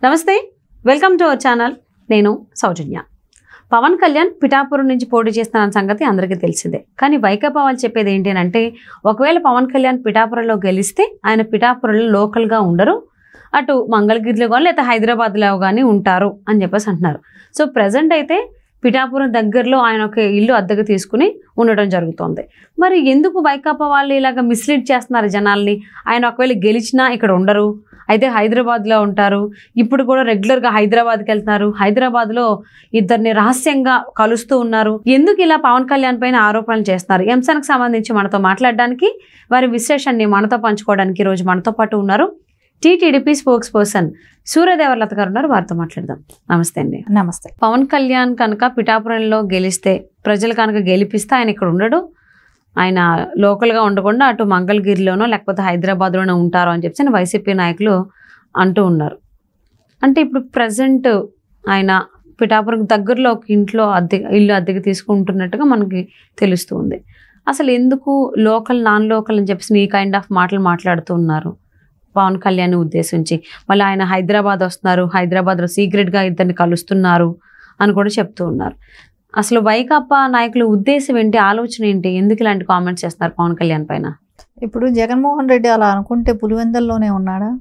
నమస్తే, welcome to our channel. నేను సౌజన్య. పవన్ కళ్యాణ్ పిఠాపురం నుంచి పోటీ చేస్తున్న సంగతి అందరికీ తెలిసిందే. కానీ వైకాపా వాళ్ళు చెప్పేది ఏంటి అంటే, ఒకవేళ పవన్ కళ్యాణ్ పిఠాపురంలో గెలిస్తే ఆయన పిఠాపురంలో లోకల్గా ఉండరు, అటు మంగళగిరిలో కానీ లేదా హైదరాబాద్లో కానీ ఉంటారు అని చెప్పేసి అంటున్నారు. సో ప్రజెంట్ అయితే పిఠాపురం దగ్గరలో ఆయన ఒక ఇల్లు అద్దెకు తీసుకుని ఉండడం జరుగుతుంది. మరి ఎందుకు వైకాపా వాళ్ళు ఇలాగ మిస్లీడ్ చేస్తున్నారు జనాల్ని? ఆయన ఒకవేళ గెలిచినా ఇక్కడ ఉండరు, అయితే హైదరాబాద్లో ఉంటారు. ఇప్పుడు కూడా రెగ్యులర్గా హైదరాబాద్కి వెళ్తున్నారు. హైదరాబాద్లో ఇద్దరిని రహస్యంగా కలుస్తూ ఉన్నారు. ఎందుకు ఇలా పవన్ కళ్యాణ్ పైన ఆరోపణలు చేస్తున్నారు? ఈ అంశానికి సంబంధించి మనతో మాట్లాడడానికి, వారి విశ్లేషణని మనతో పంచుకోవడానికి ఈరోజు మనతో పాటు ఉన్నారు టీటీడీపీ స్పోక్స్ పర్సన్ సూర్యదేవర్లత గారు ఉన్నారు. వారితో మాట్లాడదాం. నమస్తే అండి. నమస్తే. పవన్ కళ్యాణ్ కనుక పిఠాపురంలో గెలిస్తే, ప్రజలు కనుక గెలిపిస్తే ఆయన ఇక్కడ ఉండడు, ఆయన లోకల్గా ఉండకుండా అటు మంగళగిరిలోనో లేకపోతే హైదరాబాద్లోనో ఉంటారు అని చెప్పి వైసీపీ నాయకులు అంటూ ఉన్నారు. అంటే ఇప్పుడు ప్రజెంట్ ఆయన పిఠాపురం దగ్గరలో ఒక ఇల్లు అద్దెకి తీసుకుంటున్నట్టుగా మనకి తెలుస్తుంది. అసలు ఎందుకు లోకల్ నాన్ లోకల్ అని చెప్పేసి ఈ కైండ్ ఆఫ్ మాటలు మాట్లాడుతూ ఉన్నారు పవన్ కళ్యాణ్ ఉద్దేశించి? మళ్ళీ ఆయన హైదరాబాద్ వస్తున్నారు, హైదరాబాద్లో సీక్రెట్గా ఇద్దరిని కలుస్తున్నారు అని కూడా చెప్తూ ఉన్నారు. అసలు వైకాపా నాయకుల ఉద్దేశం ఏంటి, ఆలోచన ఏంటి? ఎందుకు ఇలాంటి కామెంట్స్ చేస్తున్నారు పవన్ కళ్యాణ్ పైన? ఇప్పుడు జగన్మోహన్ రెడ్డి అలా అనుకుంటే పులివెందుల్లోనే ఉన్నాడా?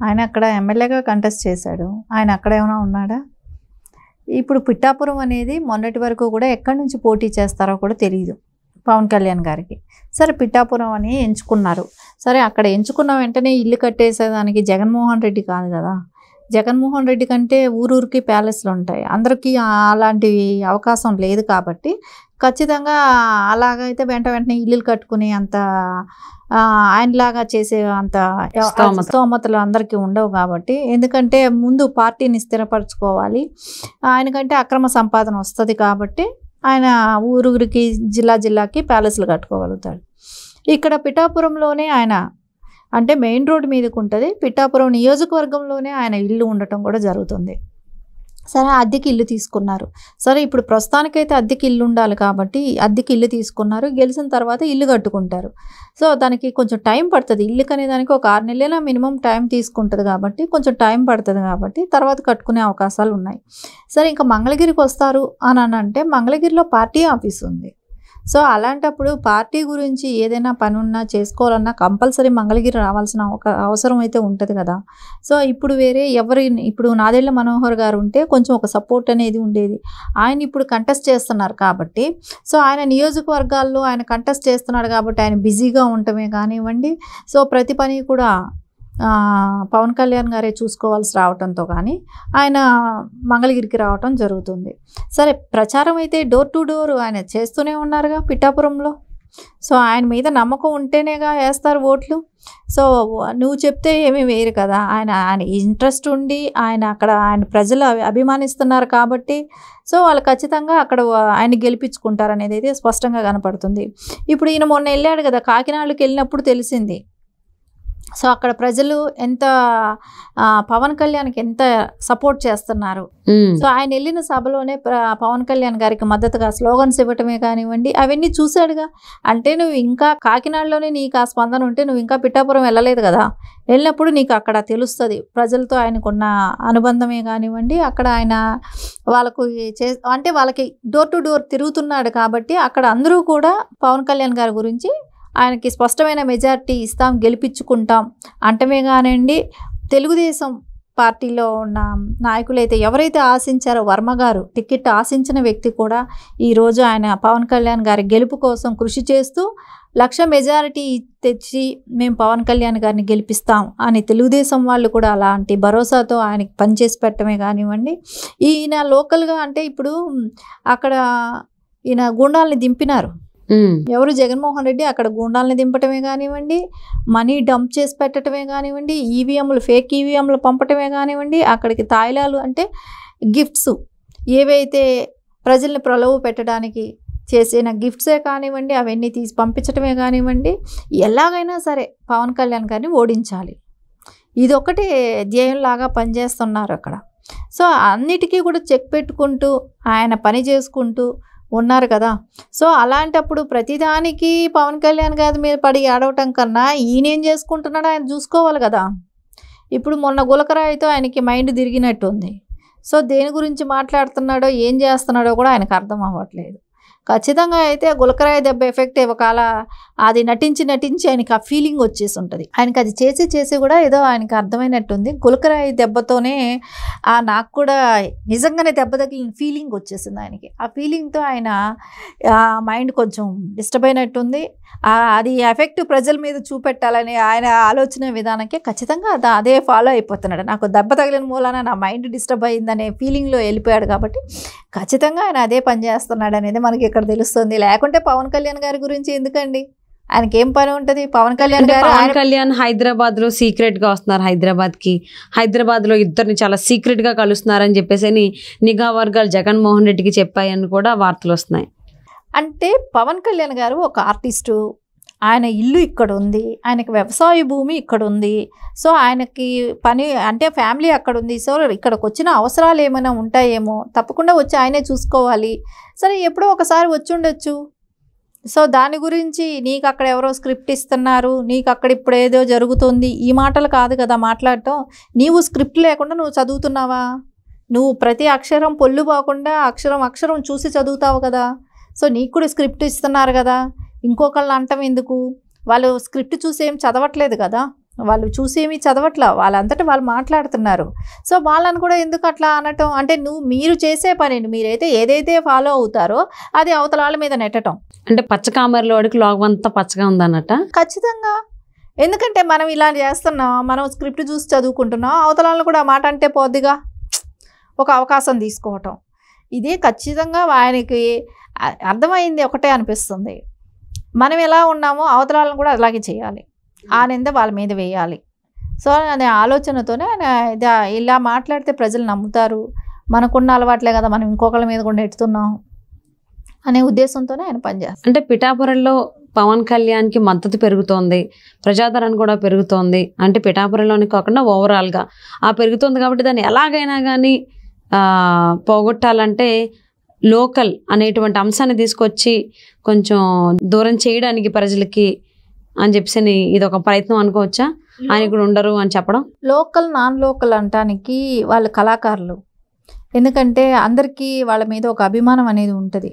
ఆయన అక్కడ ఎమ్మెల్యేగా కంటెస్ట్ చేశాడు, ఆయన అక్కడ ఏమైనా ఉన్నాడా? ఇప్పుడు పిఠాపురం అనేది మొన్నటి వరకు కూడా ఎక్కడి నుంచి పోటీ చేస్తారో కూడా తెలియదు పవన్ కళ్యాణ్ గారికి. సరే పిఠాపురం అని ఎంచుకున్నారు. సరే అక్కడ ఎంచుకున్న వెంటనే ఇల్లు కట్టేసేదానికి జగన్మోహన్ రెడ్డి కాదు కదా. జగన్మోహన్ రెడ్డి కంటే ఊరూరికి ప్యాలెస్లు ఉంటాయి, అందరికీ అలాంటి అవకాశం లేదు కాబట్టి ఖచ్చితంగా అలాగైతే వెంటనే ఇల్లులు కట్టుకుని అంత ఆయనలాగా చేసే అంత స్తోమతలు అందరికీ ఉండవు కాబట్టి, ఎందుకంటే ముందు పార్టీని స్థిరపరచుకోవాలి, ఆయనకంటే అక్రమ సంపాదన వస్తుంది కాబట్టి ఆయన ఊరూరికి జిల్లాకి ప్యాలెస్లు కట్టుకోగలుగుతాడు. ఇక్కడ పిఠాపురంలోనే ఆయన అంటే మెయిన్ రోడ్ మీదకి ఉంటుంది, పిఠాపురం నియోజకవర్గంలోనే ఆయన ఇల్లు ఉండటం కూడా జరుగుతుంది. సరే అద్దెకి ఇల్లు తీసుకున్నారు. సరే ఇప్పుడు ప్రస్తుతానికైతే అద్దెకి ఇల్లు ఉండాలి కాబట్టి అద్దెకి ఇల్లు తీసుకున్నారు. గెలిచిన తర్వాత ఇల్లు కట్టుకుంటారు. సో దానికి కొంచెం టైం పడుతుంది. ఇల్లు అనే దానికి ఒక 6 నెలల మినిమం టైం తీసుకుంటుంది కాబట్టి కొంచెం టైం పడుతుంది కాబట్టి తర్వాత కట్టుకునే అవకాశాలు ఉన్నాయి. సరే ఇంకా మంగళగిరికి వస్తారు అని అంటే మంగళగిరిలో పార్టీ ఆఫీస్ ఉంది. సో అలాంటప్పుడు పార్టీ గురించి ఏదైనా పని ఉన్నా చేసుకోవాలన్నా కంపల్సరీ మంగళగిరి రావాల్సిన అవసరం అయితే ఉంటుంది కదా. సో ఇప్పుడు ఇప్పుడు నాదెళ్ల మనోహర్ గారు ఉంటే కొంచెం ఒక సపోర్ట్ అనేది ఉండేది. ఆయన ఇప్పుడు కంటెస్ట్ చేస్తున్నారు కాబట్టి, సో ఆయన నియోజకవర్గాల్లో ఆయన కంటెస్ట్ చేస్తున్నాడు కాబట్టి ఆయన బిజీగా ఉండటమే కానివ్వండి, సో ప్రతి పని కూడా పవన్ కళ్యాణ్ గారే చూసుకోవాల్సి రావడంతో కానీ ఆయన మంగళగిరికి రావటం జరుగుతుంది. సరే ప్రచారం అయితే డోర్ టు డోర్ ఆయన చేస్తూనే ఉన్నారుగా పిఠాపురంలో. సో ఆయన మీద నమ్మకం ఉంటేనేగా వేస్తారు ఓట్లు. సో నువ్వు చెప్తే ఏమీ వేయరు కదా. ఆయన ఇంట్రెస్ట్ ఉండి ఆయన ప్రజలు అభిమానిస్తున్నారు కాబట్టి సో వాళ్ళు ఖచ్చితంగా అక్కడ ఆయన గెలిపించుకుంటారు అనేది అయితే స్పష్టంగా కనపడుతుంది. ఇప్పుడు ఈయన మొన్న వెళ్ళాడు కదా, కాకినాడకి వెళ్ళినప్పుడు తెలిసింది. సో అక్కడ ప్రజలు ఎంత పవన్ కళ్యాణ్కి ఎంత సపోర్ట్ చేస్తున్నారు. సో ఆయన వెళ్ళిన సభలోనే పవన్ కళ్యాణ్ గారికి మద్దతుగా స్లోగన్స్ ఇవ్వటమే కానివ్వండి అవన్నీ చూశాడుగా. అంటే నువ్వు ఇంకా కాకినాడలోనే నీకు ఆ స్పందన ఉంటే నువ్వు ఇంకా పిఠాపురం వెళ్ళలేదు కదా. వెళ్ళినప్పుడు నీకు అక్కడ తెలుస్తుంది ప్రజలతో ఆయనకున్న అనుబంధమే కానివ్వండి. అక్కడ ఆయన వాళ్ళకి డోర్ టు డోర్ తిరుగుతున్నాడు కాబట్టి అక్కడ అందరూ కూడా పవన్ కళ్యాణ్ గారి గురించి ఆయనకి స్పష్టమైన మెజారిటీ ఇస్తాం, గెలిపించుకుంటాం అంటమే కానివ్వండి. తెలుగుదేశం పార్టీలో ఉన్న నాయకులైతే ఎవరైతే ఆశించారో, వర్మ గారు టికెట్ ఆశించిన వ్యక్తి కూడా ఈరోజు ఆయన పవన్ కళ్యాణ్ గారి గెలుపు కోసం కృషి చేస్తూ 1,00,000 మెజారిటీ తెచ్చి మేము పవన్ కళ్యాణ్ గారిని గెలిపిస్తాం అని తెలుగుదేశం వాళ్ళు కూడా అలాంటి భరోసాతో ఆయనకి పనిచేసి పెట్టడమే కానివ్వండి. ఈయన లోకల్గా అంటే ఇప్పుడు అక్కడ ఈయన గుండాల్ని దింపినారు. ఎవరు? జగన్మోహన్ రెడ్డి అక్కడ గుండాలని దింపటమే కానివ్వండి, మనీ డంప్ చేసి పెట్టడమే కానివ్వండి, ఫేక్ ఈవీఎంలు పంపటమే కానివ్వండి, అక్కడికి తాయిలాలు అంటే గిఫ్ట్స్ ఏవైతే ప్రజల్ని ప్రలోభ పెట్టడానికి చేసిన గిఫ్ట్సే కానివ్వండి అవన్నీ తీసి పంపించటమే కానివ్వండి, ఎలాగైనా సరే పవన్ కళ్యాణ్ గారిని ఓడించాలి, ఇదొకటి ధ్యేయంలాగా పనిచేస్తున్నారు అక్కడ. సో అన్నిటికీ కూడా చెక్ పెట్టుకుంటూ ఆయన పని చేసుకుంటూ ఉన్నారు కదా. సో అలాంటప్పుడు ప్రతిదానికి పవన్ కళ్యాణ్ గారి మీద పడి ఆడవటం కన్నా ఈయనేం చేసుకుంటున్నాడో ఆయన చూసుకోవాలి కదా. ఇప్పుడు మొన్న గులకరాయితో ఆయనకి మైండ్ తిరిగినట్టు ఉంది. సో దేని గురించి మాట్లాడుతున్నాడో ఏం చేస్తున్నాడో కూడా ఆయనకు అర్థం అవ్వట్లేదు. ఖచ్చితంగా అయితే గులకరాయి దెబ్బ ఎఫెక్ట్ ఒకవేళ అది నటించి ఆయనకి ఆ ఫీలింగ్ వచ్చేసి ఉంటుంది. ఆయనకి అది చేసి కూడా ఏదో ఆయనకి అర్థమైనట్టుంది. గులకరాయి దెబ్బతోనే నాకు కూడా నిజంగానే దెబ్బ తగిలిన ఫీలింగ్ వచ్చేసింది ఆయనకి. ఆ ఫీలింగ్తో ఆయన మైండ్ కొంచెం డిస్టర్బ్ అయినట్టుంది. అది ఎఫెక్ట్ ప్రజల మీద చూపెట్టాలని ఆయన ఆలోచన విధానానికి ఖచ్చితంగా అదే ఫాలో అయిపోతున్నాడు. నాకు దెబ్బ తగిలిన మూలాన నా మైండ్ డిస్టర్బ్ అయిందనే ఫీలింగ్లో వెళ్ళిపోయాడు కాబట్టి ఖచ్చితంగా ఆయన అదే పని చేస్తున్నాడు అనేది మనకి ఇక్కడ తెలుస్తుంది. లేకుంటే పవన్ కళ్యాణ్ గారి గురించి ఎందుకండి, ఆయనకి ఏం పని ఉంటుంది? పవన్ కళ్యాణ్ హైదరాబాద్లో సీక్రెట్గా వస్తున్నారు. హైదరాబాద్లో ఇద్దరిని చాలా సీక్రెట్గా కలుస్తున్నారని చెప్పేసి నిఘా వర్గాలు జగన్మోహన్ రెడ్డికి చెప్పాయని కూడా వార్తలు వస్తున్నాయి. అంటే పవన్ కళ్యాణ్ గారు ఒక ఆర్టిస్టు, ఆయన ఇల్లు ఇక్కడ ఉంది, ఆయనకి వ్యవసాయ భూమి ఇక్కడ ఉంది. సో ఆయనకి పని అంటే ఫ్యామిలీ అక్కడ ఉంది. సో ఇక్కడికి వచ్చిన అవసరాలు ఏమైనా ఉంటాయేమో, తప్పకుండా వచ్చి ఆయనే చూసుకోవాలి. సరే ఎప్పుడో ఒకసారి వచ్చి ఉండొచ్చు. సో దాని గురించి నీకు అక్కడ ఎవరో స్క్రిప్ట్ ఇస్తున్నారు, నీకు అక్కడ ఇప్పుడు ఏదో జరుగుతుంది, ఈ మాటలు కాదు కదా మాట్లాడటం. నీవు స్క్రిప్ట్ లేకుండా నువ్వు చదువుతున్నావా? నువ్వు ప్రతి అక్షరం పొల్లు పోకుండా అక్షరం చూసి చదువుతావు కదా. సో నీకు కూడా స్క్రిప్ట్ ఇస్తున్నారు కదా, ఇంకొకళ్ళని అంటాం ఎందుకు? వాళ్ళు స్క్రిప్ట్ చూసి ఏం చదవట్లేదు కదా, వాళ్ళు చూసి ఏమీ చదవట్లా, వాళ్ళంతటా వాళ్ళు మాట్లాడుతున్నారు. సో వాళ్ళని కూడా ఎందుకు అట్లా అనటం? అంటే మీరు చేసే పని, మీరైతే ఏదైతే ఫాలో అవుతారో అది అవతల వాళ్ళ మీద నెట్టడం. అంటే పచ్చకామరిలోడికి లోకమంతా పచ్చగా ఉందన్నట. ఖచ్చితంగా. ఎందుకంటే మనం ఇలా చేస్తున్నాం, మనం స్క్రిప్ట్ చూసి చదువుకుంటున్నాం, అవతల వాళ్ళని కూడా ఆ మాట అంటే పోద్దిగా, ఒక అవకాశం తీసుకోవటం. ఇదే ఖచ్చితంగా ఆయనకి అర్థమైంది. ఒకటే అనిపిస్తుంది, మనం ఎలా ఉన్నామో అవతల వాళ్ళని కూడా అలాగే చేయాలి, ఆ నింద వాళ్ళ మీద వేయాలి. సో అనే ఆలోచనతోనే ఆయన ఇలా మాట్లాడితే ప్రజలు నమ్ముతారు, మనకున్న అలవాట్లే కదా మనం ఇంకొకళ్ళ మీద కూడా నెట్టుతున్నాం అనే ఉద్దేశంతోనే ఆయన పనిచేస్తారు. అంటే పిఠాపురంలో పవన్ కళ్యాణ్కి మద్దతు పెరుగుతోంది, ప్రజాదరణ కూడా పెరుగుతోంది. అంటే పిఠాపురంలోని కాకుండా ఓవరాల్గా పెరుగుతుంది కాబట్టి దాన్ని ఎలాగైనా కానీ పోగొట్టాలంటే లోకల్ అనేటువంటి అంశాన్ని తీసుకొచ్చి కొంచెం దూరం చేయడానికి ప్రజలకి అని చెప్పేసి ఇది ఒక ప్రయత్నం అనుకోవచ్చా? ఆయన కూడా ఉండరు అని చెప్పడం. లోకల్ నాన్ లోకల్ అంటానికి వాళ్ళ కళాకారులు, ఎందుకంటే అందరికీ వాళ్ళ మీద ఒక అభిమానం అనేది ఉంటుంది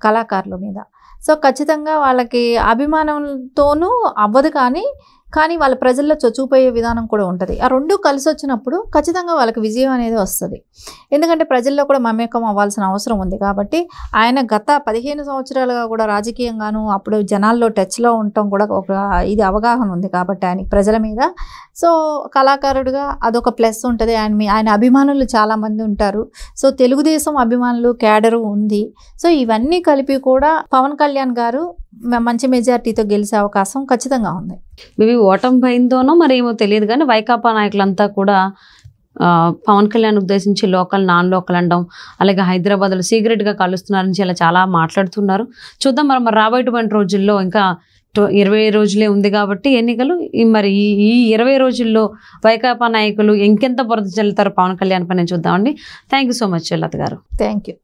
కళాకారుల మీద. సో ఖచ్చితంగా వాళ్ళకి అభిమానంతోనూ అవ్వదు, కానీ వాళ్ళ ప్రజల్లో చొచ్చుకుపోయే విధానం కూడా ఉంటుంది. ఆ రెండు కలిసి వచ్చినప్పుడు ఖచ్చితంగా వాళ్ళకి విజయం అనేది వస్తుంది. ఎందుకంటే ప్రజల్లో కూడా మమేకం అవ్వాల్సిన అవసరం ఉంది కాబట్టి ఆయన గత 15 సంవత్సరాలుగా కూడా రాజకీయంగాను అప్పుడు జనాల్లో టచ్లో ఉండటం కూడా ఒక ఇది అవగాహన ఉంది కాబట్టి ఆయనకి ప్రజల మీద. సో కళాకారుడిగా అదొక ప్లస్ ఉంటుంది. ఆయన అభిమానులు చాలామంది ఉంటారు. సో తెలుగుదేశం అభిమానులు క్యాడరు ఉంది. సో ఇవన్నీ కలిపి కూడా పవన్ కళ్యాణ్ గారు మంచి మెజారిటీతో గెలిచే అవకాశం ఖచ్చితంగా ఉంది. మేబీ ఓటమి భయంతోనో మరేమో తెలియదు కానీ వైకాపా నాయకులంతా కూడా పవన్ కళ్యాణ్ ఉద్దేశించి లోకల్ నాన్ లోకల్ అనడం, అలాగే హైదరాబాద్లో సీక్రెట్గా కలుస్తున్నారని చాలా మాట్లాడుతున్నారు. చూద్దాం మరి రాబోయేటువంటి రోజుల్లో, ఇంకా 20 రోజులే ఉంది కాబట్టి ఎన్నికలు. మరి ఈ 20 రోజుల్లో వైకాపా నాయకులు ఇంకెంత బురద చల్లుతారు పవన్ కళ్యాణ్ పైన చూద్దామండి. థ్యాంక్ యూ సో మచ్ లత గారు. Thank you.